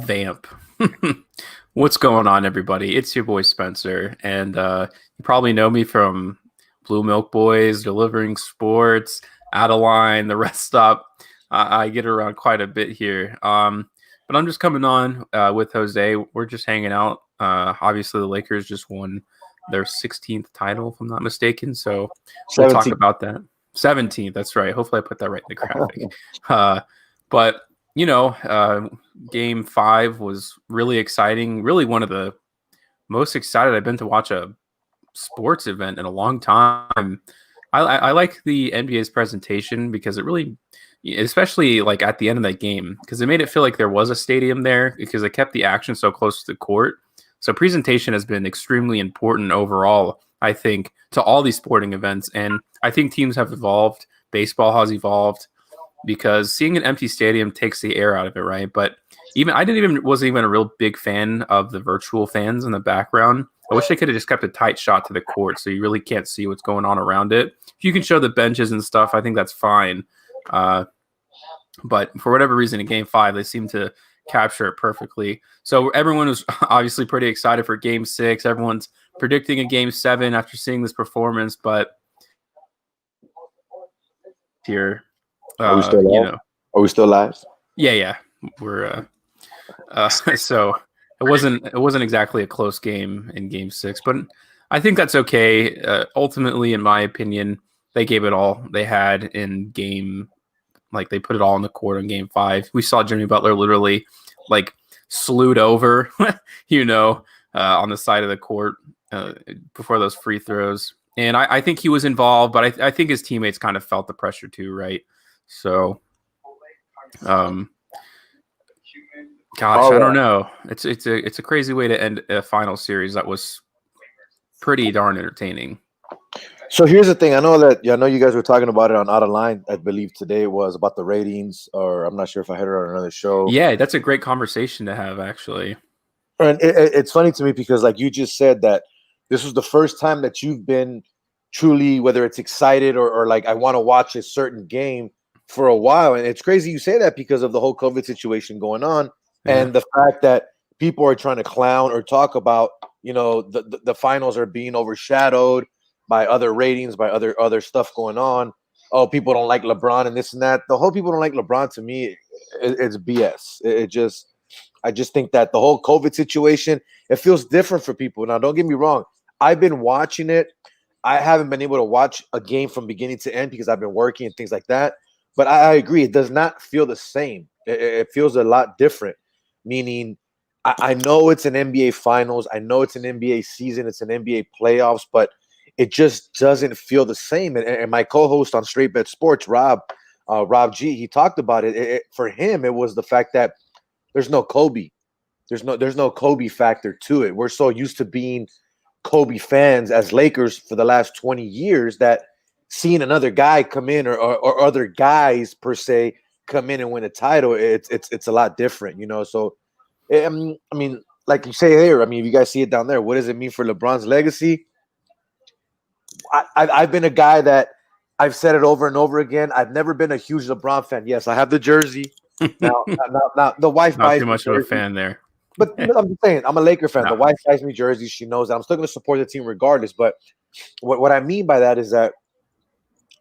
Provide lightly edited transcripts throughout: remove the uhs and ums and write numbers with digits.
Vamp. What's going on, everybody? It's your boy Spencer, and you probably know me from Blue Milk Boys, Delivering Sports, Adeline, the Rest Stop. I get around quite a bit here, but I'm just coming on with Jose. We're just hanging out. Obviously, the Lakers just won their 16th title, if I'm not mistaken. So we'll talk 17. about that. 17th, that's right. Hopefully, I put that right in the graphic. But game 5 was really exciting. Really one of the most excited I've been to watch a sports event in a long time. I like the NBA's presentation because it really, especially like at the end of that game, because it made it feel like there was a stadium there because it kept the action so close to the court. So presentation has been extremely important overall, I think, to all these sporting events. And I think teams have evolved. Baseball has evolved because seeing an empty stadium takes the air out of it, right? But wasn't even a real big fan of the virtual fans in the background. I wish they could have just kept a tight shot to the court so you really can't see what's going on around it. If you can show the benches and stuff, I think that's fine. But for whatever reason, in Game 5, they seem to capture it perfectly. So everyone was obviously pretty excited for Game 6. Everyone's predicting a Game 7 after seeing this performance, but here, Are we still live? Are we still live? Yeah. We're so it wasn't exactly a close game in Game 6, but I think that's okay. Ultimately, in my opinion, they gave it all they had in game. Like they put it all on the court in Game 5. We saw Jimmy Butler literally like slewed over, on the side of the court before those free throws. And I think he was involved, but I think his teammates kind of felt the pressure too, right? So, gosh, I don't know. It's a crazy way to end a final series that was pretty darn entertaining. So here's the thing. I know you guys were talking about it on Out of Line. I believe today was about the ratings, or I'm not sure if I heard it on another show. Yeah, that's a great conversation to have, actually. And it's funny to me because, like you just said, that this was the first time that you've been truly, whether it's excited or like I want to watch a certain game for a while. And it's crazy you say that because of the whole COVID situation going on and the fact that people are trying to clown or talk about, the finals are being overshadowed by other ratings, by other stuff going on. Oh, people don't like LeBron and this and that. The whole people don't like LeBron to me, it's BS. I just think that the whole COVID situation, it feels different for people. Now, don't get me wrong. I've been watching it. I haven't been able to watch a game from beginning to end because I've been working and things like that. But I agree. It does not feel the same. It feels a lot different, meaning I know it's an NBA finals. I know it's an NBA season. It's an NBA playoffs, but it just doesn't feel the same. And my co-host on Straight Bet Sports, Rob G, he talked about it. For him, it was the fact that there's no Kobe. There's no Kobe factor to it. We're so used to being Kobe fans as Lakers for the last 20 years that seeing another guy come in or other guys per se come in and win a title, it's a lot different, So, I mean, like you say here, I mean, if you guys see it down there, what does it mean for LeBron's legacy? I've been a guy that I've said it over and over again. I've never been a huge LeBron fan. Yes, I have the jersey. Now the wife Not buys too much me of a jersey. fan there. But I'm just saying, I'm a Laker fan. No. The wife buys me jerseys. She knows that I'm still going to support the team regardless. But what I mean by that is that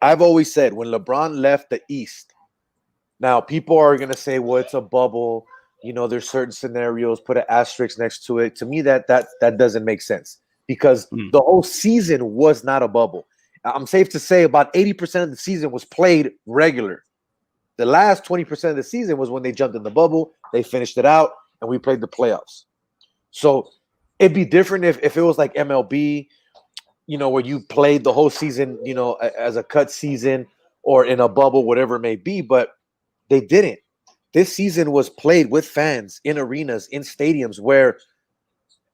I've always said when LeBron left the East, now people are going to say, well, it's a bubble. There's certain scenarios, put an asterisk next to it. To me, that doesn't make sense because the whole season was not a bubble. I'm safe to say about 80% of the season was played regular. The last 20% of the season was when they jumped in the bubble. They finished it out, and we played the playoffs. So it'd be different if it was like MLB, where you played the whole season, as a cut season or in a bubble, whatever it may be. But they didn't. This season was played with fans in arenas, in stadiums where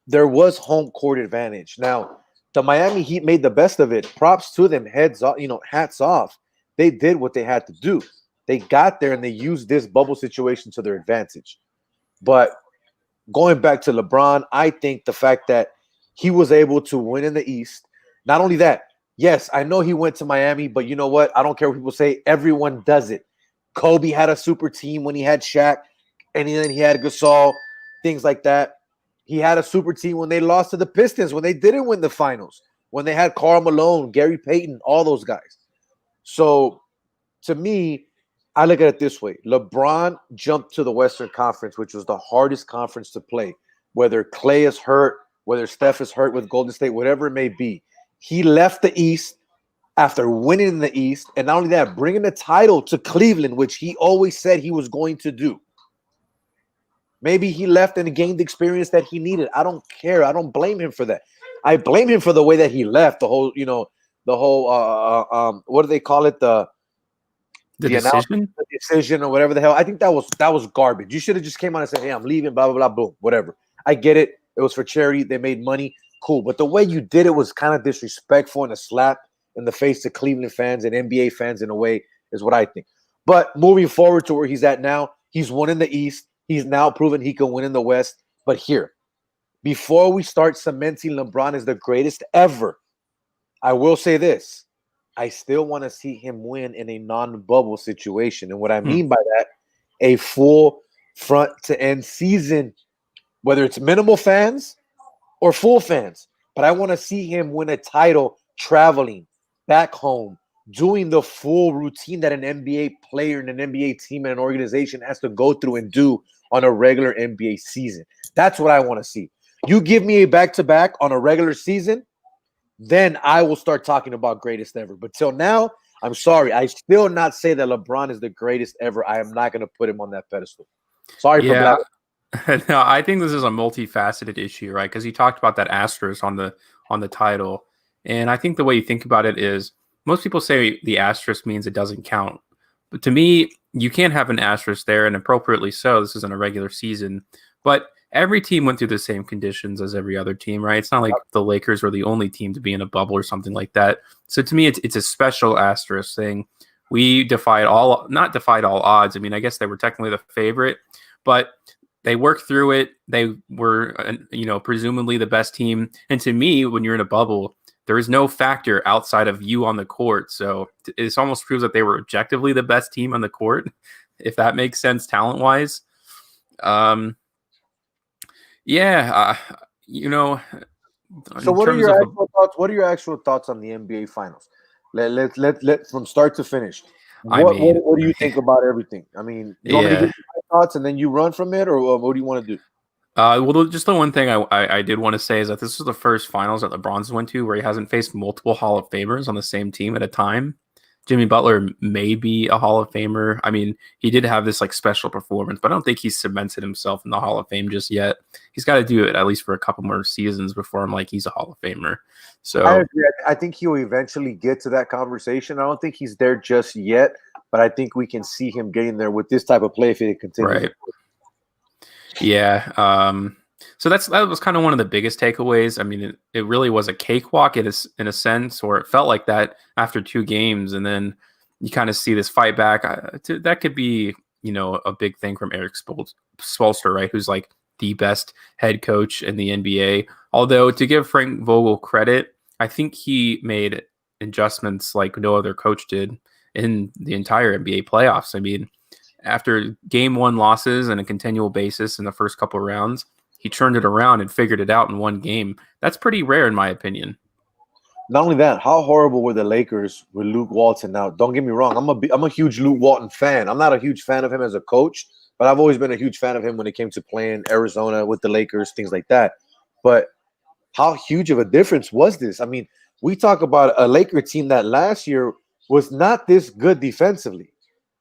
there was home court advantage. Now, the Miami Heat made the best of it. Props to them. Hats off. They did what they had to do. They got there and they used this bubble situation to their advantage. But going back to LeBron, I think the fact that he was able to win in the East, not only that, yes, I know he went to Miami, but you know what? I don't care what people say. Everyone does it. Kobe had a super team when he had Shaq, and then he had Gasol. things like that. He had a super team when they lost to the Pistons, when they didn't win the finals, when they had Karl Malone, Gary Payton, all those guys. So to me, I look at it this way. LeBron jumped to the Western Conference, which was the hardest conference to play. Whether Clay is hurt, whether Steph is hurt with Golden State, whatever it may be. He left the East after winning in the East, and not only that, bringing the title to Cleveland, which he always said he was going to do. Maybe he left and gained the experience that he needed. I don't care. I don't blame him for that. I blame him for the way that he left. The whole, what do they call it? The decision or whatever the hell. I think that was garbage. You should have just came on and said, "Hey, I'm leaving." Blah blah blah. Boom. Whatever. I get it. It was for charity. They made money. Cool. But the way you did it was kind of disrespectful and a slap in the face to Cleveland fans and NBA fans in a way is what I think. But moving forward to where he's at now, he's won in the East. He's now proven he can win in the West. But here, before we start cementing LeBron as the greatest ever, I will say this. I still want to see him win in a non-bubble situation. And what I mean by that, a full front-to-end season, whether it's minimal fans or full fans. But I want to see him win a title traveling back home, doing the full routine that an NBA player and an NBA team and an organization has to go through and do on a regular NBA season. That's what I want to see. You give me a back-to-back on a regular season, then I will start talking about greatest ever. But till now, I'm sorry. I still not say that LeBron is the greatest ever. I am not going to put him on that pedestal. Sorry for that. No, I think this is a multifaceted issue, right? Because you talked about that asterisk on the title. And I think the way you think about it is most people say the asterisk means it doesn't count. But to me, you can't have an asterisk there, and appropriately so. This isn't a regular season. But every team went through the same conditions as every other team, right? It's not like the Lakers were the only team to be in a bubble or something like that. So to me, it's a special asterisk thing. We not defied all odds. I mean, I guess they were technically the favorite, but they worked through it. They were, presumably the best team. And to me, when you're in a bubble, there is no factor outside of you on the court. So it almost proves that they were objectively the best team on the court, if that makes sense talent-wise. So what are your actual thoughts? What are your actual thoughts on the NBA Finals? Let from start to finish. What do you think about everything? I mean, you want me to give you my thoughts and then you run from it, or what do you want to do? Well, just the one thing I did want to say is that this was the first finals that LeBron's went to where he hasn't faced multiple Hall of Famers on the same team at a time. Jimmy Butler may be a Hall of Famer. I mean, he did have this special performance, but I don't think he's cemented himself in the Hall of Fame just yet. He's got to do it at least for a couple more seasons before I'm like he's a Hall of Famer. So I agree. I think he'll eventually get to that conversation. I don't think he's there just yet, but I think we can see him getting there with this type of play if it continues. Right. Yeah. So that was kind of one of the biggest takeaways. I mean, it really was a cakewalk in a sense, or it felt like that after 2 games, and then you kind of see this fight back. That could be, a big thing from Eric Spoelstra, right? Who's like the best head coach in the NBA. Although to give Frank Vogel credit, I think he made adjustments like no other coach did in the entire NBA playoffs. I mean, after game 1 losses on a continual basis in the first couple of rounds, he turned it around and figured it out in 1 game. That's pretty rare in my opinion. Not only that, how horrible were the Lakers with Luke Walton? Now, don't get me wrong. I'm a huge Luke Walton fan. I'm not a huge fan of him as a coach, but I've always been a huge fan of him when it came to playing Arizona with the Lakers, things like that. But how huge of a difference was this? I mean, we talk about a Laker team that last year was not this good defensively.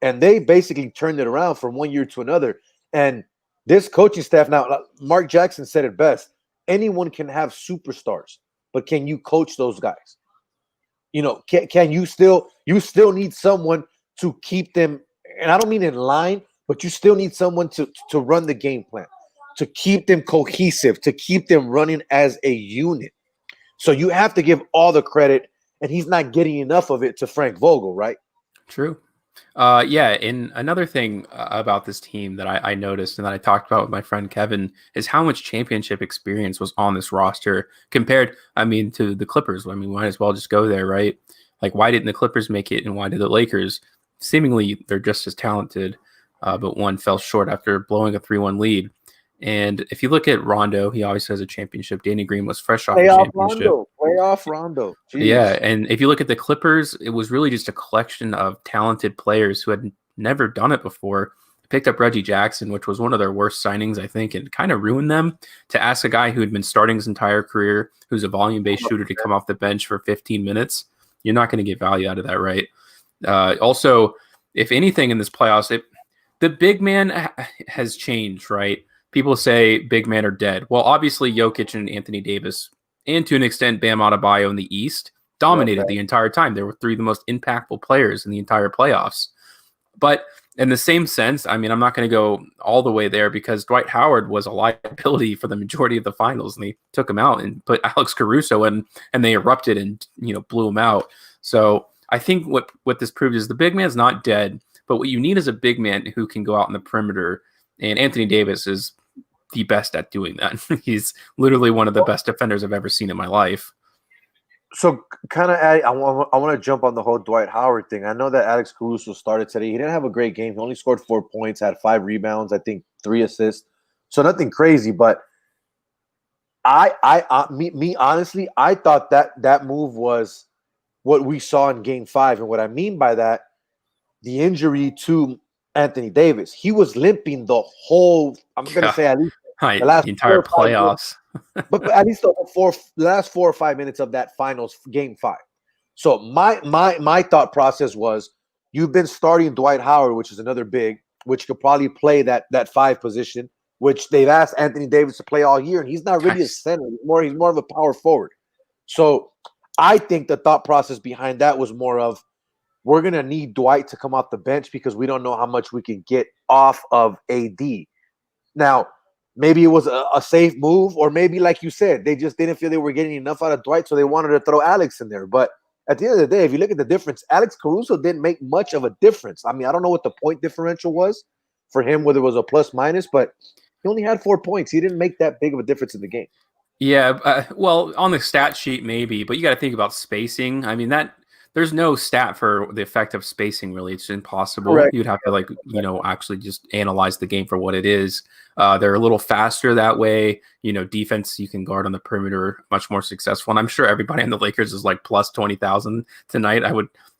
And they basically turned it around from 1 year to another. And this coaching staff now, Mark Jackson said it best. Anyone can have superstars, but can you coach those guys? Can you still need someone to keep them, and I don't mean in line, but you still need someone to run the game plan, to keep them cohesive, to keep them running as a unit. So you have to give all the credit, and he's not getting enough of it, to Frank Vogel, right? True. And another thing about this team that I noticed and that I talked about with my friend Kevin is how much championship experience was on this roster compared, to the Clippers. We might as well just go there, right? Like, why didn't the Clippers make it and why did the Lakers? Seemingly, they're just as talented, but one fell short after blowing a 3-1 lead. And if you look at Rondo, he obviously has a championship. Danny Green was fresh off a Playoff championship. Rondo. Playoff Rondo. Jeez. Yeah, and if you look at the Clippers, it was really just a collection of talented players who had never done it before. Picked up Reggie Jackson, which was one of their worst signings, I think, and kind of ruined them. To ask a guy who had been starting his entire career, who's a volume-based shooter, to come off the bench for 15 minutes, you're not going to get value out of that, right? Also, if anything in this playoffs, the big man has changed, right? People say big men are dead. Well, obviously, Jokic and Anthony Davis, and to an extent, Bam Adebayo in the East, dominated the entire time. They were three of the most impactful players in the entire playoffs. But in the same sense, I mean, I'm not going to go all the way there because Dwight Howard was a liability for the majority of the finals, and they took him out and put Alex Caruso in, and they erupted and blew him out. So I think what this proves is the big man's not dead, but what you need is a big man who can go out on the perimeter, and Anthony Davis is the best at doing that. He's literally one of the best defenders I've ever seen in my life. So kind of, I want to jump on the whole Dwight Howard thing. I know that Alex Caruso started today. He didn't have a great game. He only scored 4 points, had 5 rebounds, I think 3 assists. So nothing crazy. But me honestly, I thought that move was what we saw in Game 5. And what I mean by that, the injury to Anthony Davis. He was limping the whole. I'm going to say at least the entire playoffs. but at least the last 4 or 5 minutes of that finals Game 5. So my thought process was, you've been starting Dwight Howard, which is another big, which could probably play that 5 position, which they've asked Anthony Davis to play all year, and he's not really a center. He's more of a power forward. So I think the thought process behind that was more of, we're gonna need Dwight to come off the bench because we don't know how much we can get off of AD. Now, maybe it was a safe move, or maybe, like you said, they just didn't feel they were getting enough out of Dwight, so they wanted to throw Alex in there. But at the end of the day, if you look at the difference, Alex Caruso didn't make much of a difference. I mean, I don't know what the point differential was for him, whether it was a plus minus, but he only had 4 points. He didn't make that big of a difference in the game. Yeah, well, on the stat sheet maybe, but you got to think about spacing. I mean, there's no stat for the effect of spacing, really. It's impossible. Correct. You'd have to actually just analyze the game for what it is. They're a little faster that way. Defense, you can guard on the perimeter much more successful. And I'm sure everybody on the Lakers is like plus 20,000 tonight.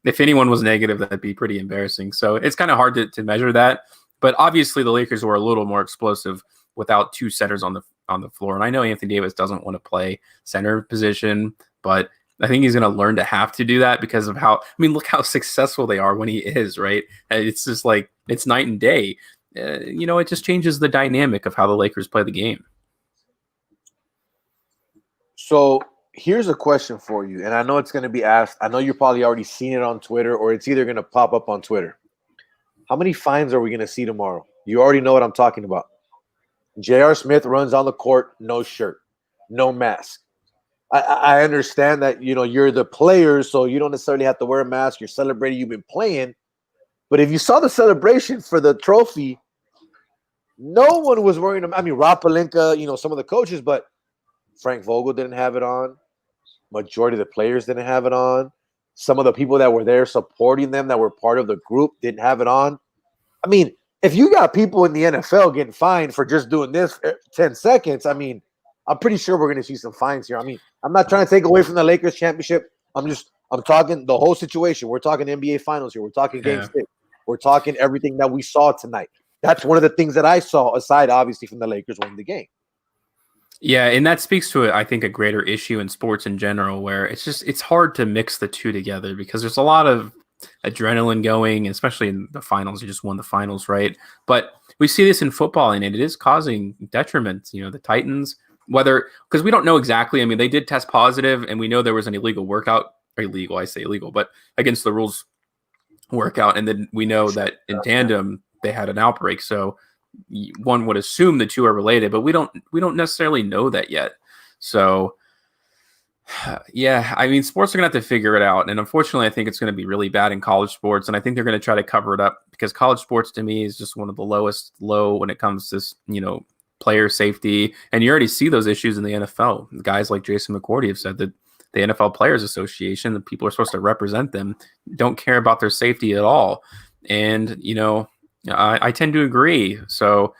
If anyone was negative, that'd be pretty embarrassing. So it's kind of hard to measure that. But obviously the Lakers were a little more explosive without 2 centers on the floor. And I know Anthony Davis doesn't want to play center position, but I think he's going to learn to have to do that because of look how successful they are when he is, right? It's just like, it's night and day. It just changes the dynamic of how the Lakers play the game. So here's a question for you, and I know it's going to be asked. I know you're probably already seen it on Twitter, or it's either going to pop up on Twitter. How many fines are we going to see tomorrow? You already know what I'm talking about. J.R. Smith runs on the court, no shirt, no mask. I understand that, you're the players, so you don't necessarily have to wear a mask. You're celebrating, you've been playing. But if you saw the celebration for the trophy, no one was wearing them. I mean, Rob Pelinka, some of the coaches, but Frank Vogel didn't have it on. Majority of the players didn't have it on. Some of the people that were there supporting them, that were part of the group, didn't have it on. I mean, if you got people in the NFL getting fined for just doing this 10 seconds, I mean, I'm pretty sure we're going to see some fines here. I mean, I'm not trying to take away from the Lakers championship. I'm talking the whole situation. We're talking NBA Finals here. We're talking Game 6. We're talking everything that we saw tonight. That's one of the things that I saw, aside, obviously, from the Lakers winning the game. Yeah, and that speaks to, I think, a greater issue in sports in general, where it's hard to mix the two together because there's a lot of adrenaline going, especially in the finals. You just won the finals, right? But we see this in football, and it is causing detriment. The Titans, because we don't know exactly. I mean, they did test positive, and we know there was an illegal workout. I say illegal, but against the rules workout. And then we know that in tandem, they had an outbreak. So one would assume the two are related, but we don't necessarily know that yet. So yeah, I mean, sports are going to have to figure it out. And unfortunately, I think it's going to be really bad in college sports. And I think they're going to try to cover it up because college sports to me is just one of the lowest low when it comes to, player safety. And you already see those issues in the NFL. Guys like Jason McCourty have said that the NFL Players Association, the people who are supposed to represent them, don't care about their safety at all. And, I tend to agree. So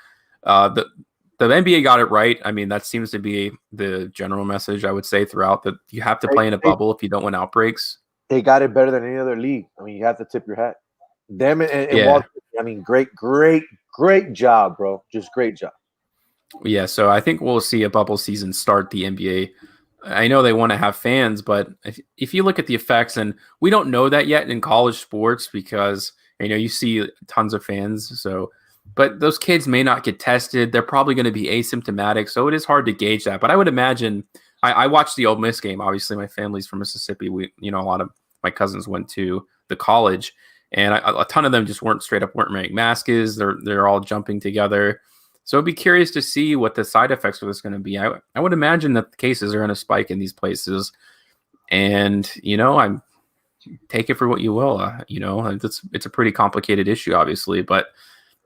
the NBA got it right. I mean, that seems to be the general message I would say throughout, that you have to play in a bubble if you don't want outbreaks. They got it better than any other league. I mean, you have to tip your hat. Them and Yeah. Walt, I mean, great job, bro. Just great job. Yeah, so I think we'll see a bubble season start the NBA. I know they want to have fans, but if you look at the effects, and we don't know that yet in college sports because you see tons of fans. So, but those kids may not get tested. They're probably going to be asymptomatic, so it is hard to gauge that. But I would imagine I watched the Ole Miss game. Obviously, my family's from Mississippi. We, a lot of my cousins went to the college, and a ton of them just weren't wearing masks. They're all jumping together. So I'd be curious to see what the side effects of this going to be. I would imagine that the cases are going to spike in these places, and I'm take it for what you will. It's a pretty complicated issue, obviously, but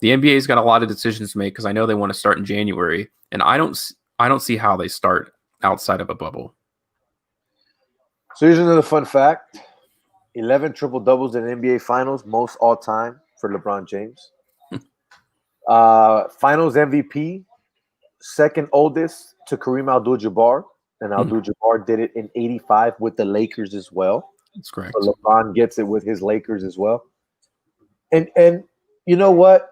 the NBA's got a lot of decisions to make because I know they want to start in January, and I don't see how they start outside of a bubble. So here's another fun fact: 11 triple doubles in NBA Finals, most all time for LeBron James. Finals MVP, second oldest to Kareem Abdul-Jabbar, and Abdul-Jabbar did it in '85 with the Lakers as well. That's correct. So LeBron gets it with his Lakers as well. And you know what?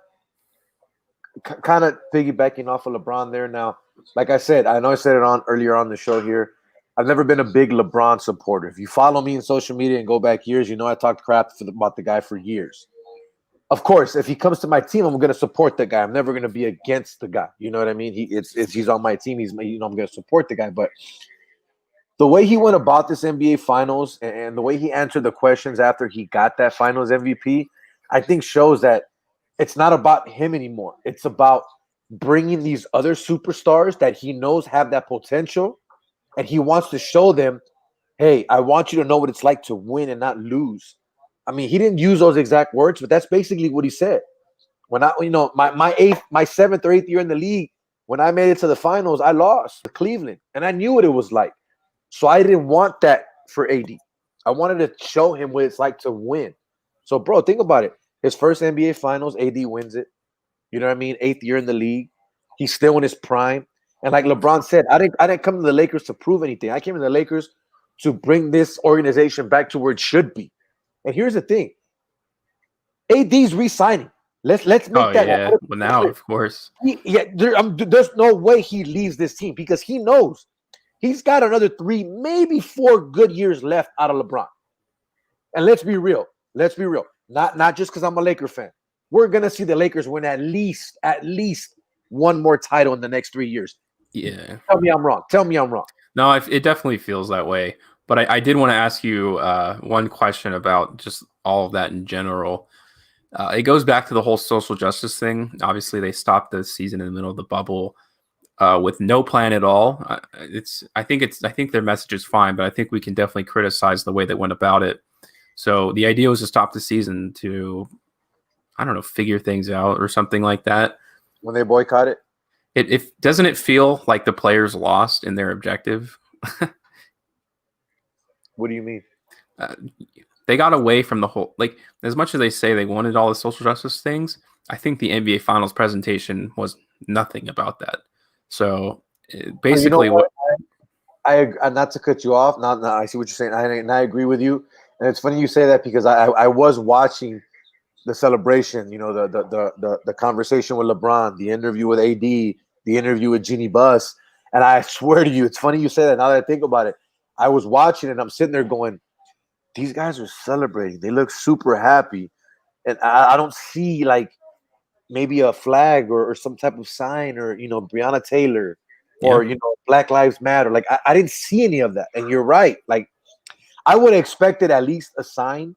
Kind of piggybacking off of LeBron there now. Like I said, I know I said it earlier on the show here. I've never been a big LeBron supporter. If you follow me in social media and go back years, I talked crap about the guy for years. Of course, if he comes to my team, I'm going to support the guy. I'm never going to be against the guy. You know what I mean? He's on my team. I'm going to support the guy. But the way he went about this NBA Finals and the way he answered the questions after he got that Finals MVP, I think shows that it's not about him anymore. It's about bringing these other superstars that he knows have that potential, and he wants to show them, hey, I want you to know what it's like to win and not lose. I mean, he didn't use those exact words, but that's basically what he said. When my seventh or eighth year in the league, when I made it to the finals, I lost to Cleveland, and I knew what it was like. So I didn't want that for AD. I wanted to show him what it's like to win. So, bro, think about it. His first NBA Finals, AD wins it. You know what I mean? 8th year in the league. He's still in his prime. And like LeBron said, I didn't come to the Lakers to prove anything. I came to the Lakers to bring this organization back to where it should be. And here's the thing. AD's re-signing. Let's make that. Yeah. Well, now, of course. There's no way he leaves this team because he knows he's got another 3, maybe 4 good years left out of LeBron. And let's be real. Not just because I'm a Laker fan. We're gonna see the Lakers win at least one more title in the next 3 years. Yeah. Tell me I'm wrong. No, it definitely feels that way. But I did want to ask you one question about just all of that in general. It goes back to the whole social justice thing. Obviously, they stopped the season in the middle of the bubble with no plan at all. I think their message is fine, but I think we can definitely criticize the way they went about it. So the idea was to stop the season to, I don't know, figure things out or something like that. When they boycott it? It doesn't it feel like the players lost in their objective? What do you mean? They got away from the whole, like, as much as they say they wanted all the social justice things, I think the NBA Finals presentation was nothing about that. So basically, I not to cut you off. Not I see what you're saying. I agree with you. And it's funny you say that because I was watching the celebration. The conversation with LeBron, the interview with AD, the interview with Jeannie Buss, and I swear to you, it's funny you say that. Now that I think about it, I was watching and I'm sitting there going, these guys are celebrating. They look super happy. And I don't see like maybe a flag or some type of sign or, Breonna Taylor or, Black Lives Matter. Like I didn't see any of that. And you're right. Like I would have expected at least a sign.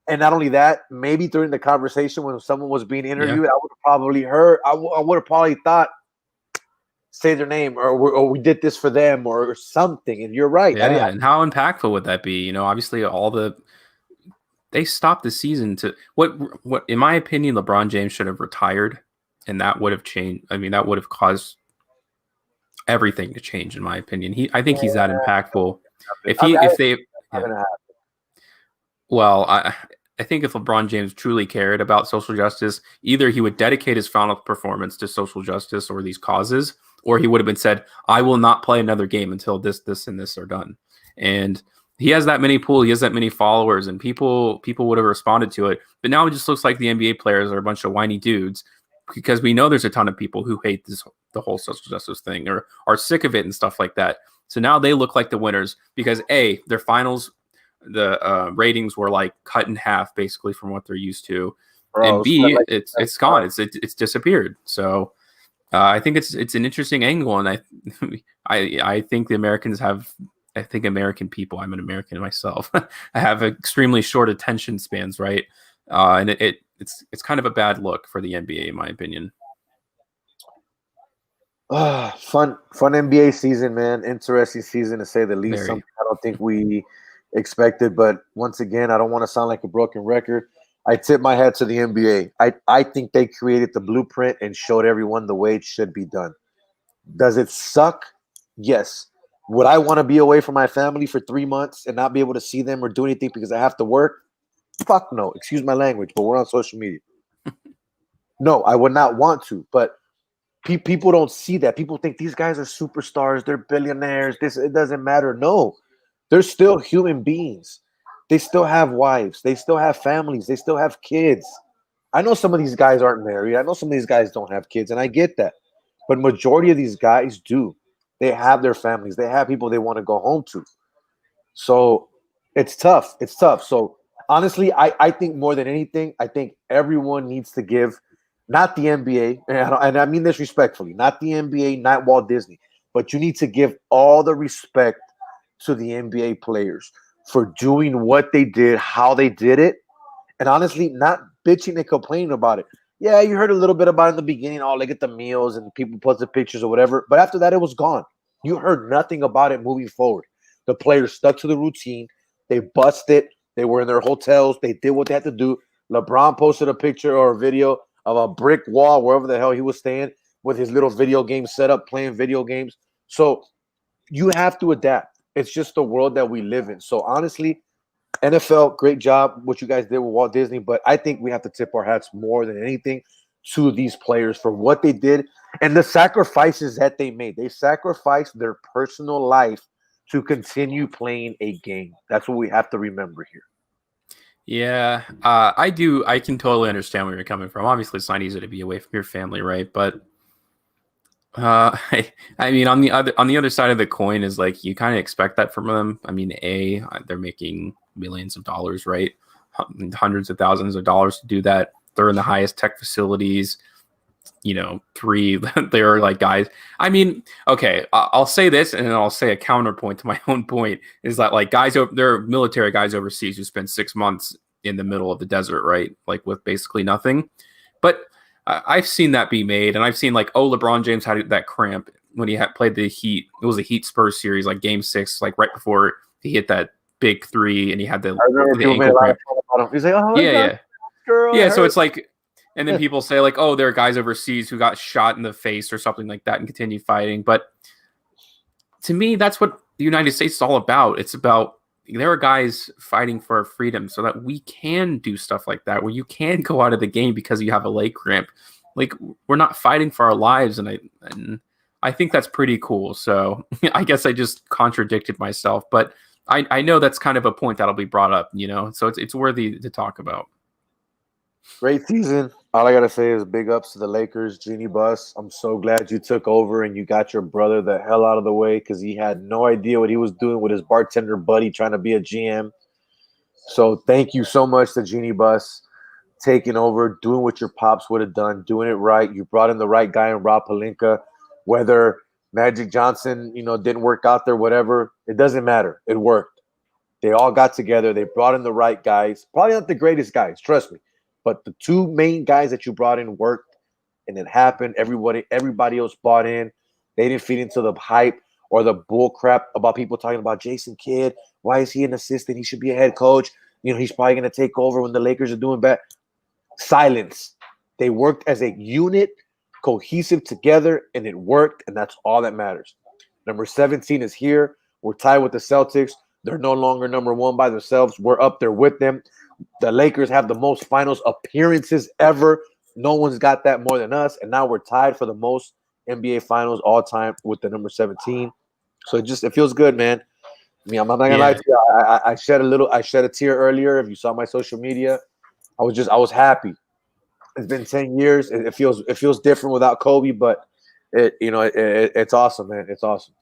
And not only that, maybe during the conversation when someone was being interviewed, I would have probably heard, I would have probably thought, say their name or we did this for them or something. And you're right. Yeah, and how impactful would that be? Obviously they stopped the season to what in my opinion, LeBron James should have retired, and that would have changed. I mean, that would have caused everything to change, in my opinion. I think he's that impactful. I think if LeBron James truly cared about social justice, either he would dedicate his final performance to social justice or these causes, or he would have been said, "I will not play another game until this, and this are done." And he has that many he has that many followers, and people would have responded to it. But now it just looks like the NBA players are a bunch of whiny dudes because we know there's a ton of people who hate the whole social justice thing or are sick of it and stuff like that. So now they look like the winners because A, their finals, the ratings were like cut in half basically from what they're used to, and B, it's gone, it's disappeared. So I think it's an interesting angle, and I think the Americans have. I think American people. I'm an American myself. I have extremely short attention spans, right? And it's kind of a bad look for the NBA, in my opinion. Fun NBA season, man. Interesting season to say the least. Very. Something I don't think we expected, but once again, I don't want to sound like a broken record. I tip my hat to the NBA. I think they created the blueprint and showed everyone the way it should be done. Does it suck? Yes. Would I want to be away from my family for 3 months and not be able to see them or do anything because I have to work? Fuck no. Excuse my language, but we're on social media. No, I would not want to, but people don't see that. People think these guys are superstars. They're billionaires. It doesn't matter. No, they're still human beings. They still have wives. They still have families. They still have kids. I know some of these guys aren't married. I know some of these guys don't have kids, and I get that. But majority of these guys do. They have their families. They have people they want to go home to. So it's tough. It's tough. So honestly, I think more than anything, I think everyone needs to give, not the NBA, and I mean this respectfully, not the NBA, not Walt Disney, but you need to give all the respect to the NBA players for doing what they did, how they did it, and honestly, not bitching and complaining about it. Yeah, you heard a little bit about it in the beginning. Oh, look at the meals and people post the pictures or whatever. But after that, it was gone. You heard nothing about it moving forward. The players stuck to the routine. They busted. They were in their hotels. They did what they had to do. LeBron posted a picture or a video of a brick wall wherever the hell he was staying with his little video game setup, playing video games. So you have to adapt. It's just the world that we live in. So honestly, NFL, great job what you guys did with Walt Disney, but I think we have to tip our hats more than anything to these players for what they did and the sacrifices that they made. They sacrificed their personal life to continue playing a game. That's what we have to remember here. Yeah, I do. I can totally understand where you're coming from. Obviously, it's not easy to be away from your family, right? But I mean, on the other side of the coin is like you kind of expect that from them. I mean, they're making millions of dollars, right? Hundreds of thousands of dollars to do that. They're in the highest tech facilities. You know, they're like guys. I mean, okay, I'll say this, and then I'll say a counterpoint to my own point is that like there are military guys overseas who spend 6 months in the middle of the desert, right? Like with basically nothing. But I've seen that be made, and I've seen like, LeBron James had that cramp when he had played the Heat. It was a Heat Spurs series, like Game 6, like right before he hit that big three, and he had the ankle cramp. He's like, oh, yeah. Girl, yeah, so it's like, and then people say like, oh, there are guys overseas who got shot in the face or something like that and continue fighting. But to me, that's what the United States is all about. It's about there are guys fighting for our freedom so that we can do stuff like that, where you can go out of the game because you have a leg cramp. Like, we're not fighting for our lives, and I think that's pretty cool. So I guess I just contradicted myself, but I know that's kind of a point that'll be brought up, you know, so it's worthy to talk about. Great season. All I gotta say is big ups to the Lakers, Jeanie Buss. I'm so glad you took over and you got your brother the hell out of the way because he had no idea what he was doing with his bartender buddy trying to be a GM. So thank you so much to Jeanie Buss taking over, doing what your pops would have done, doing it right. You brought in the right guy in Rob Pelinka. Whether Magic Johnson, didn't work out there, whatever, it doesn't matter. It worked. They all got together. They brought in the right guys. Probably not the greatest guys, trust me. But the two main guys that you brought in worked, and it happened. Everybody else bought in. They didn't feed into the hype or the bull crap about people talking about Jason Kidd. Why is he an assistant? He should be a head coach. He's probably going to take over when the Lakers are doing bad. Silence. They worked as a unit, cohesive together, and it worked, and that's all that matters. Number 17 is here. We're tied with the Celtics. They're no longer number one by themselves. We're up there with them. The Lakers have the most finals appearances ever. No one's got that more than us. And now we're tied for the most NBA finals all time with the number 17. So it feels good, man. I mean, I'm not gonna lie to you. I shed a tear earlier. If you saw my social media, I was happy. It's been 10 years. It feels different without Kobe, but it's awesome, man. It's awesome.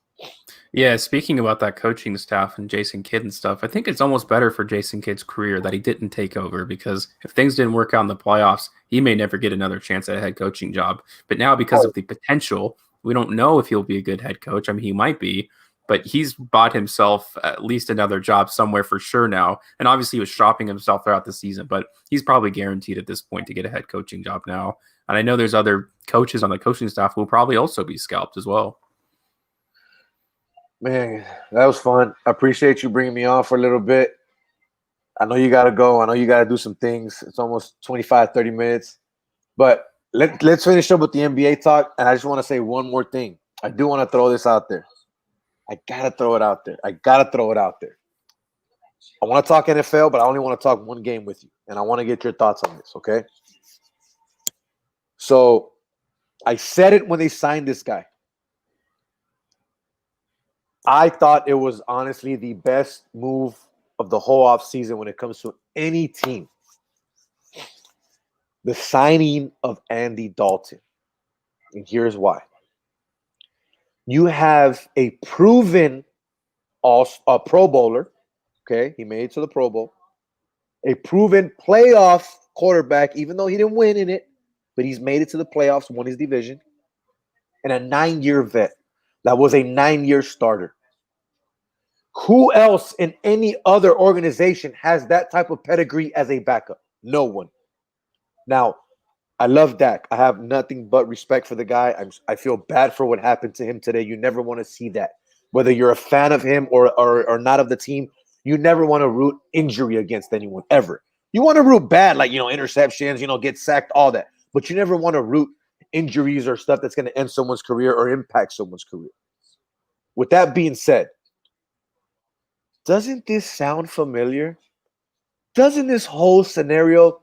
Yeah, speaking about that coaching staff and Jason Kidd and stuff, I think it's almost better for Jason Kidd's career that he didn't take over, because if things didn't work out in the playoffs, he may never get another chance at a head coaching job. But now, because of the potential, we don't know if he'll be a good head coach. I mean, he might be, but he's bought himself at least another job somewhere for sure now. And obviously he was shopping himself throughout the season, but he's probably guaranteed at this point to get a head coaching job now. And I know there's other coaches on the coaching staff who will probably also be scalped as well. Man, that was fun. I appreciate you bringing me on for a little bit. I know you got to go. I know you got to do some things. It's almost 25, 30 minutes. But let's finish up with the NBA talk. And I just want to say one more thing. I do want to throw this out there. I got to throw it out there. I want to talk NFL, but I only want to talk one game with you. And I want to get your thoughts on this, okay? So I said it when they signed this guy. I thought it was honestly the best move of the whole offseason when it comes to any team. The signing of Andy Dalton. And here's why. You have a proven Pro Bowler. Okay, he made it to the Pro Bowl. A proven playoff quarterback, even though he didn't win in it, but he's made it to the playoffs, won his division. And a 9-year vet. That was a 9-year starter. Who else in any other organization has that type of pedigree as a backup? No one. Now, I love Dak. I have nothing but respect for the guy. I feel bad for what happened to him today. You never want to see that. Whether you're a fan of him or not of the team, you never want to root injury against anyone, ever. You want to root bad, like, interceptions, get sacked, all that. But you never want to root injuries or stuff that's going to end someone's career or impact someone's career. With that being said, doesn't this sound familiar? Doesn't this whole scenario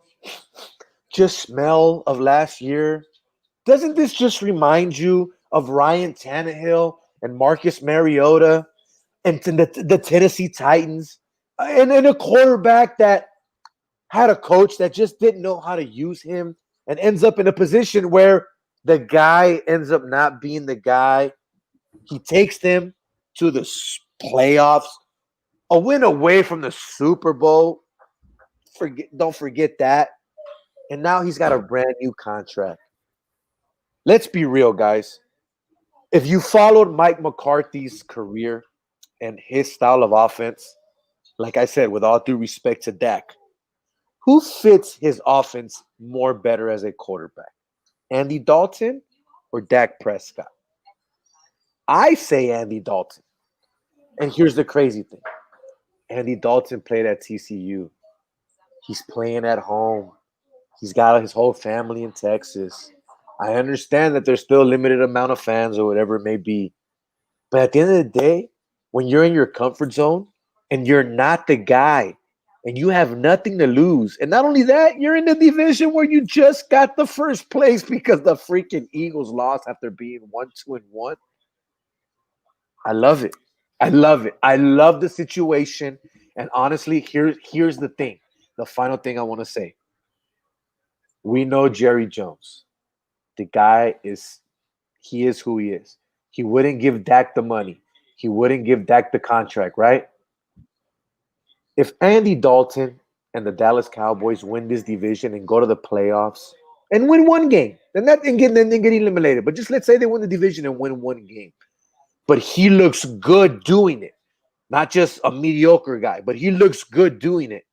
just smell of last year? Doesn't this just remind you of Ryan Tannehill and Marcus Mariota and the Tennessee Titans and a quarterback that had a coach that just didn't know how to use him and ends up in a position where the guy ends up not being the guy? He takes them to the playoffs, a win away from the Super Bowl. Don't forget that. And now he's got a brand new contract. Let's be real, guys. If you followed Mike McCarthy's career and his style of offense, like I said, with all due respect to Dak, who fits his offense more better as a quarterback? Andy Dalton or Dak Prescott? I say Andy Dalton. And here's the crazy thing. Andy Dalton played at TCU. He's playing at home. He's got his whole family in Texas. I understand that there's still a limited amount of fans or whatever it may be. But at the end of the day, when you're in your comfort zone and you're not the guy and you have nothing to lose, and not only that, you're in the division where you just got the first place because the freaking Eagles lost after being 1-2-1. I love it. I love the situation. And honestly, here's the thing. The final thing I want to say. We know Jerry Jones. The guy is who he is. He wouldn't give Dak the money. He wouldn't give Dak the contract, right? If Andy Dalton and the Dallas Cowboys win this division and go to the playoffs and win one game, then get eliminated. But just let's say they win the division and win one game. But he looks good doing it. Not just a mediocre guy, but he looks good doing it.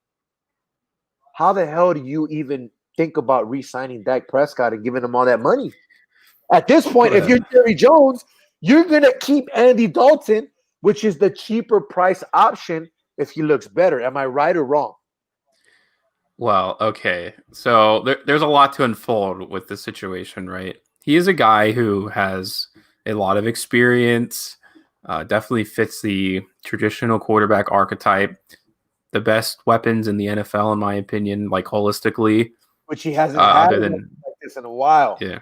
How the hell do you even think about re-signing Dak Prescott and giving him all that money? At this point, if you're Jerry Jones, you're going to keep Andy Dalton, which is the cheaper price option if he looks better. Am I right or wrong? Well, okay. So there's a lot to unfold with this situation, right? He is a guy who has a lot of experience, definitely fits the traditional quarterback archetype. the best weapons in the NFL, in my opinion, like holistically. Which he hasn't had Other than like this in a while. yeah.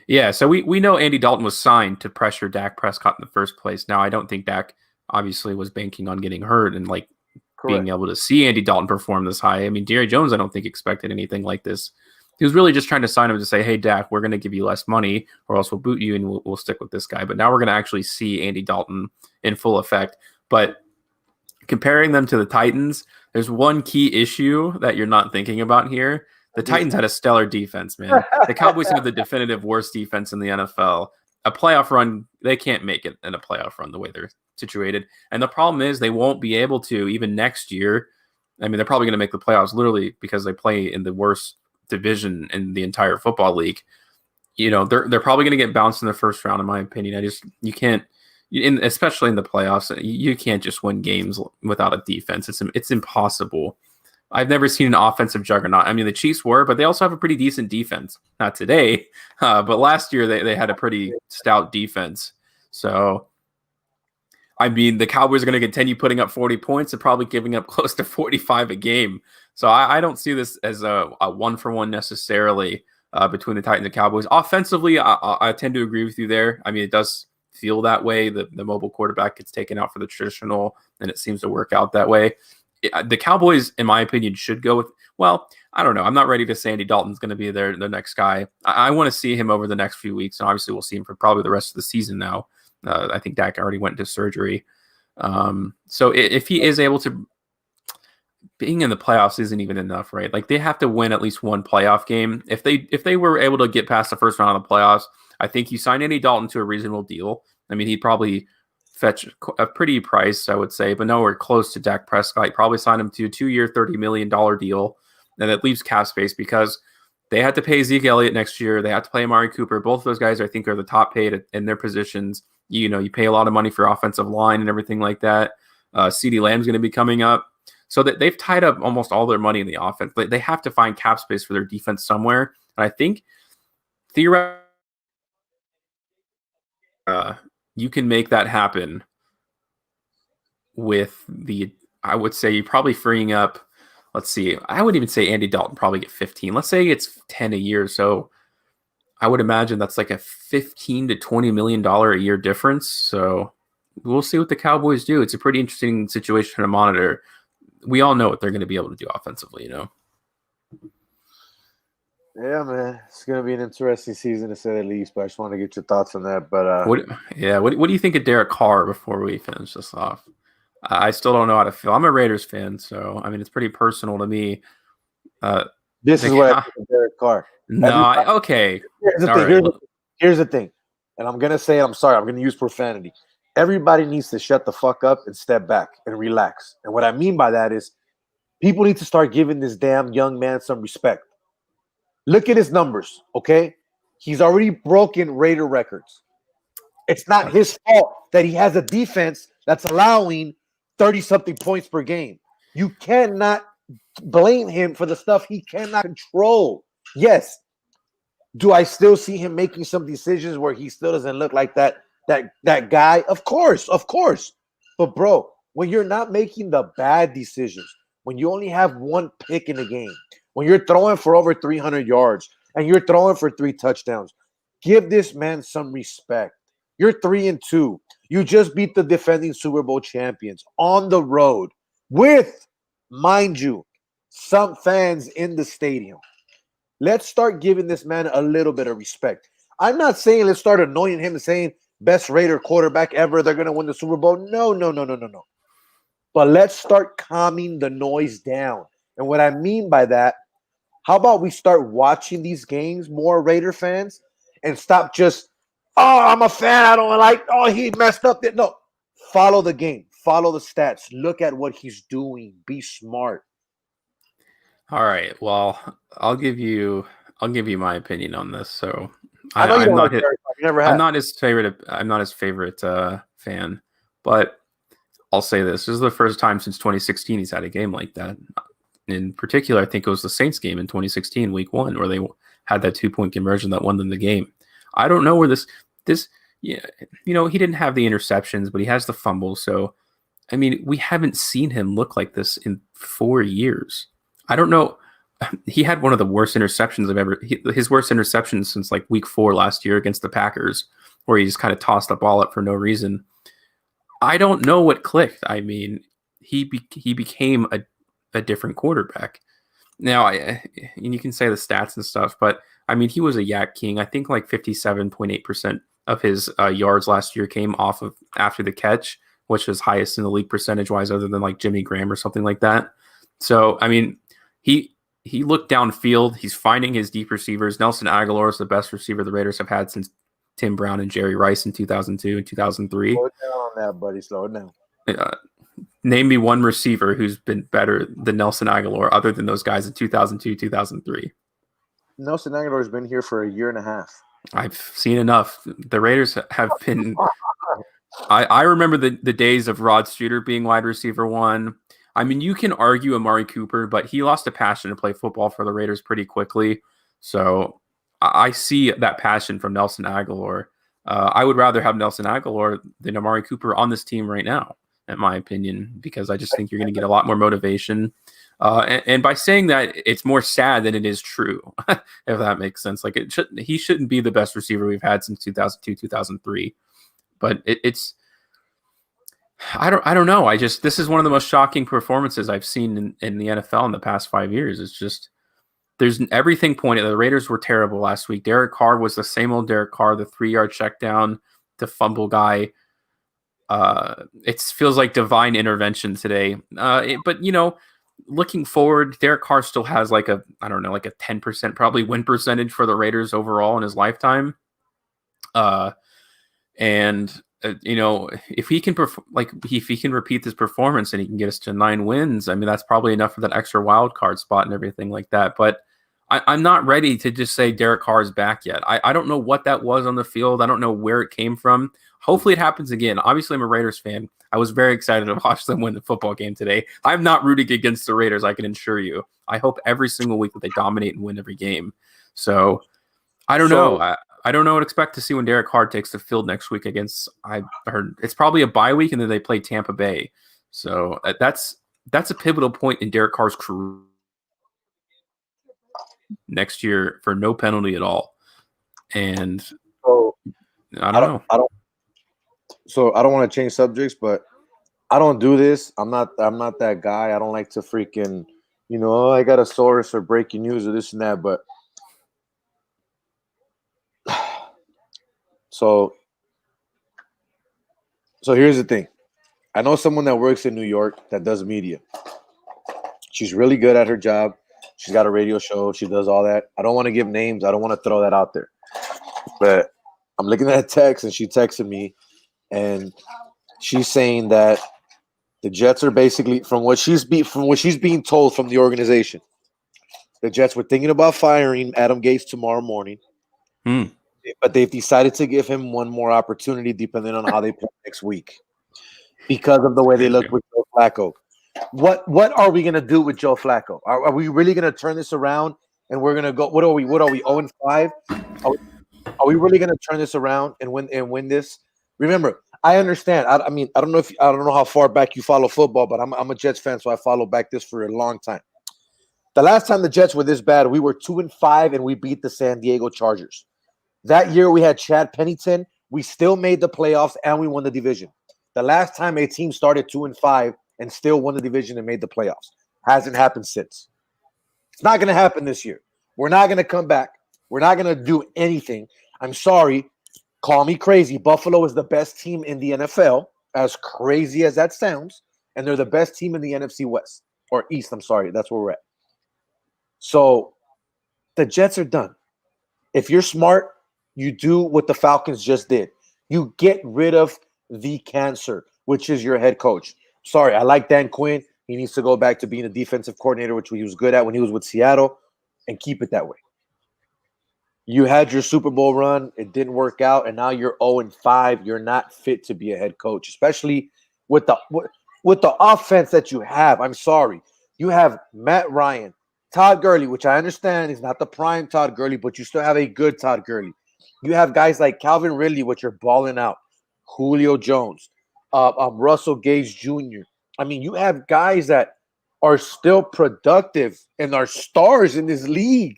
Yeah, so we know Andy Dalton was signed to pressure Dak Prescott in the first place. Now, I don't think Dak obviously was banking on getting hurt and like being able to see Andy Dalton perform this high. I mean, Jerry Jones, I don't think expected anything like this. He was really just trying to sign him to say, hey, Dak, we're going to give you less money or else we'll boot you and we'll stick with this guy. But now we're going to actually see Andy Dalton in full effect. But comparing them to the Titans, there's one key issue that you're not thinking about here. The Titans had a stellar defense, man. The Cowboys have the definitive worst defense in the NFL. A playoff run, they can't make it in a playoff run the way they're situated. And the problem is they won't be able to even next year. I mean, they're probably going to make the playoffs literally because they play in the worst division in the entire football league. You know, they're probably going to get bounced in the first round, in my opinion. You can't, especially in the playoffs, you can't just win games without a defense. It's impossible. I've never seen an offensive juggernaut. I mean, the Chiefs were, but they also have a pretty decent defense. Not today, but last year they had a pretty stout defense. So, I mean, the Cowboys are going to continue putting up 40 points and probably giving up close to 45 a game. So I don't see this as a one-for-one necessarily between the Titans and Cowboys. Offensively, I tend to agree with you there. I mean, it does feel that way. The mobile quarterback gets taken out for the traditional, and it seems to work out that way. The Cowboys, in my opinion, should go with, well, I don't know. I'm not ready to say Andy Dalton's going to be the next guy. I want to see him over the next few weeks, and obviously we'll see him for probably the rest of the season now. I think Dak already went into surgery. So if he is able to, being in the playoffs isn't even enough, right? Like they have to win at least one playoff game. If they were able to get past the first round of the playoffs, I think you sign Andy Dalton to a reasonable deal. I mean, he'd probably fetch a pretty price, I would say, but nowhere close to Dak Prescott. You'd probably sign him to a 2-year, $30 million deal, and it leaves cap space because they had to pay Zeke Elliott next year. They have to play Amari Cooper. Both of those guys, I think, are the top paid in their positions. You know, you pay a lot of money for offensive line and everything like that. CeeDee Lamb's going to be coming up. So that they've tied up almost all their money in the offense. They have to find cap space for their defense somewhere. And I think theoretically, you can make that happen with I would say you're probably freeing up, let's see, I would even say Andy Dalton probably get 15. Let's say it's 10 a year. So I would imagine that's like a $15 to $20 million a year difference. So we'll see what the Cowboys do. It's a pretty interesting situation to monitor. We all know what they're going to be able to do offensively, you know? Yeah, man, it's gonna be an interesting season to say the least. But I just want to get your thoughts on that. But what do you think of Derek Carr before we finish this off? I still don't know how to feel. I'm a Raiders fan, so I mean it's pretty personal to me. This is what I think of Derek Carr. No, okay. Here's the thing, and I'm gonna say I'm sorry. I'm gonna use profanity. Everybody needs to shut the fuck up and step back and relax. And what I mean by that is, people need to start giving this damn young man some respect. Look at his numbers, okay? He's already broken Raider records. It's not his fault that he has a defense that's allowing 30-something points per game. You cannot blame him for the stuff he cannot control. Yes. Do I still see him making some decisions where he still doesn't look like that guy? Of course. But, bro, when you're not making the bad decisions, when you only have one pick in the game, when you're throwing for over 300 yards and you're throwing for 3 touchdowns, give this man some respect. You're 3-2. You just beat the defending Super Bowl champions on the road with, mind you, some fans in the stadium. Let's start giving this man a little bit of respect. I'm not saying let's start annoying him and saying best Raider quarterback ever, they're going to win the Super Bowl. No. But let's start calming the noise down. And what I mean by that, how about we start watching these games more, Raider fans, and stop just, oh, I'm a fan, I don't like, oh, he messed up. No, follow the game, follow the stats, look at what he's doing, be smart. All right, well, I'll give you my opinion on this. So I'm not his favorite fan, but I'll say this is the first time since 2016 he's had a game like that. In particular, I think it was the Saints game in 2016, week 1, where they had that 2-point conversion that won them the game. I don't know where he didn't have the interceptions, but he has the fumble. So I mean, we haven't seen him look like this in 4 years. I don't know. He had one of the worst interceptions I've ever. His worst interception since like week 4 last year against the Packers, where he just kind of tossed the ball up for no reason. I don't know what clicked. I mean, he became a different quarterback. Now, and you can say the stats and stuff, but I mean, he was a yak king. I think like 57.8% of his yards last year came off of after the catch, which is highest in the league percentage wise, other than like Jimmy Graham or something like that. So, I mean, he looked downfield. He's finding his deep receivers. Nelson Aguilar is the best receiver the Raiders have had since Tim Brown and Jerry Rice in 2002 and 2003. Slow down on that, buddy. Slow it down. Name me one receiver who's been better than Nelson Aguilar other than those guys in 2002, 2003. Nelson Aguilar has been here for a year and a half. I've seen enough. The Raiders have been I remember the days of Rod Streeter being wide receiver 1. I mean, you can argue Amari Cooper, but he lost a passion to play football for the Raiders pretty quickly. So I see that passion from Nelson Aguilar. I would rather have Nelson Aguilar than Amari Cooper on this team right now, in my opinion, because I just think you're going to get a lot more motivation. And by saying that, it's more sad than it is true, if that makes sense. Like he shouldn't be the best receiver we've had since 2002, 2003. But I don't know. This is one of the most shocking performances I've seen in the NFL in the past 5 years. It's just there's everything pointed. The Raiders were terrible last week. Derek Carr was the same old Derek Carr, the 3-yard check down, the fumble guy. It feels like divine intervention today. But looking forward, Derek Carr still has like a 10% probably win percentage for the Raiders overall in his lifetime. If he can if he can repeat this performance and he can get us to 9 wins, I mean, that's probably enough for that extra wild card spot and everything like that. But I'm not ready to just say Derek Carr is back yet. I don't know what that was on the field. I don't know where it came from. Hopefully it happens again. Obviously, I'm a Raiders fan. I was very excited to watch them win the football game today. I'm not rooting against the Raiders, I can assure you. I hope every single week that they dominate and win every game. So I don't know. I don't know what to expect to see when Derek Carr takes the field next week against. I heard it's probably a bye week, and then they play Tampa Bay. So that's a pivotal point in Derek Carr's career next year for no penalty at all. And so I don't know. So I don't want to change subjects, but I don't do this. I'm not that guy. I don't like to freaking, I got a source for breaking news or this and that, but. So here's the thing. I know someone that works in New York that does media. She's really good at her job. She's got a radio show. She does all that. I don't want to give names. I don't want to throw that out there. But I'm looking at a text, and she texted me, and she's saying that the Jets are basically, from what she's being told from the organization, the Jets were thinking about firing Adam Gase tomorrow morning. But they've decided to give him one more opportunity depending on how they play next week because of the way they look with Joe Flacco. What are we going to do with Joe Flacco? Are we really going to turn this around and we're going to go – what are we 0-5? Are we really going to turn this around and win this? Remember, I understand. I mean, I don't know how far back you follow football, but I'm a Jets fan, so I follow back this for a long time. The last time the Jets were this bad, we were 2-5 and we beat the San Diego Chargers. That year we had Chad Pennington. We still made the playoffs and we won the division. The last time a team started 2-5 and still won the division and made the playoffs hasn't happened since. It's not going to happen this year. We're not going to come back. We're not going to do anything. I'm sorry. Call me crazy. Buffalo is the best team in the NFL, as crazy as that sounds, and they're the best team in the NFC West or East. I'm sorry. That's where we're at. So the Jets are done. If you're smart, you do what the Falcons just did. You get rid of the cancer, which is your head coach. Sorry, I like Dan Quinn. He needs to go back to being a defensive coordinator, which he was good at when he was with Seattle, and keep it that way. You had your Super Bowl run. It didn't work out, and now you're 0-5. You're not fit to be a head coach, especially with the offense that you have. I'm sorry. You have Matt Ryan, Todd Gurley, which I understand is not the prime Todd Gurley, but you still have a good Todd Gurley. You have guys like Calvin Ridley, which are balling out. Julio Jones. Russell Gage Jr. I mean, you have guys that are still productive and are stars in this league,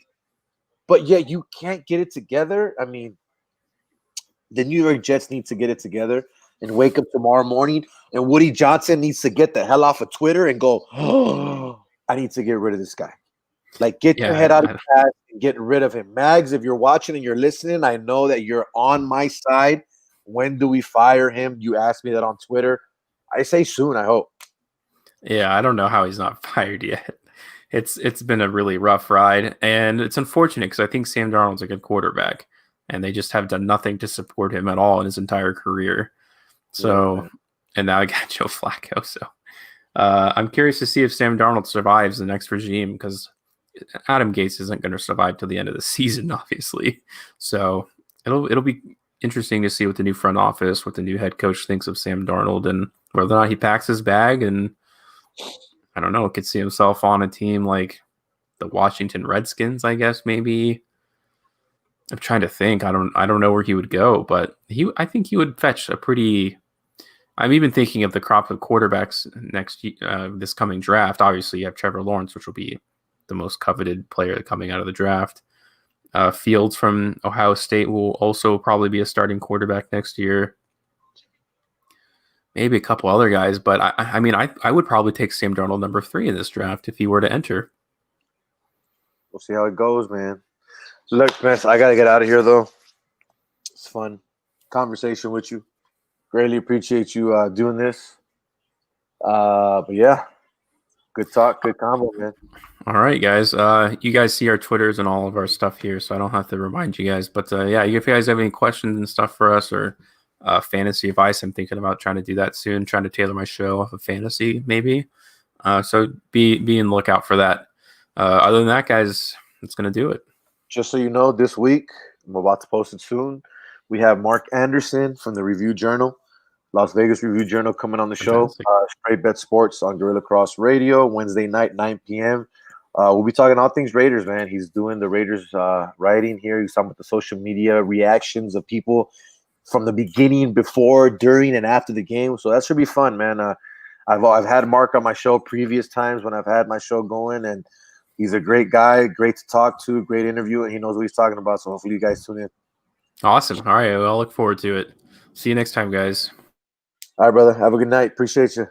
but yet you can't get it together. I mean, the New York Jets need to get it together and wake up tomorrow morning, and Woody Johnson needs to get the hell off of Twitter and go, oh, I need to get rid of this guy. Like, get your head out of the ass and get rid of him. Mags, if you're watching and you're listening, I know that you're on my side. When do we fire him? You asked me that on Twitter. I say soon, I hope. Yeah, I don't know how he's not fired yet. It's been a really rough ride, and it's unfortunate because I think Sam Darnold's a good quarterback, and they just have done nothing to support him at all in his entire career. So, and now I got Joe Flacco. So, I'm curious to see if Sam Darnold survives the next regime because Adam Gase isn't going to survive till the end of the season, obviously. So it'll be interesting to see what the new front office, what the new head coach thinks of Sam Darnold, and whether or not he packs his bag. And I don't know, could see himself on a team like the Washington Redskins, I guess maybe. I'm trying to think. I don't know where he would go, but I think he would fetch a pretty. I'm even thinking of the crop of quarterbacks this coming draft. Obviously, you have Trevor Lawrence, which will be the most coveted player coming out of the draft. Fields from Ohio State will also probably be a starting quarterback next year. Maybe a couple other guys, but I mean, I would probably take Sam Darnold number 3 in this draft if he were to enter. We'll see how it goes, man. Look, man, I got to get out of here, though. It's fun conversation with you. Greatly appreciate you doing this. But yeah, good talk, good combo, man. All right, guys. You guys see our Twitters and all of our stuff here, so I don't have to remind you guys. But yeah, if you guys have any questions and stuff for us or fantasy advice, I'm thinking about trying to do that soon, trying to tailor my show off of fantasy, maybe. So be in lookout for that. Other than that, guys, that's going to do it. Just so you know, this week, I'm about to post it soon, we have Mark Anderson from the Review Journal, Las Vegas Review Journal, coming on the show. Straight Bet Sports on Gorilla Cross Radio, Wednesday night, 9 p.m. We'll be talking all things Raiders, man. He's doing the Raiders writing here. He's talking about the social media reactions of people from the beginning, before, during, and after the game. So that should be fun, man. I've had Mark on my show previous times when I've had my show going, and he's a great guy, great to talk to, great interview, and he knows what he's talking about. So hopefully you guys tune in. Awesome. All right. Well, I'll look forward to it. See you next time, guys. All right, brother. Have a good night. Appreciate you.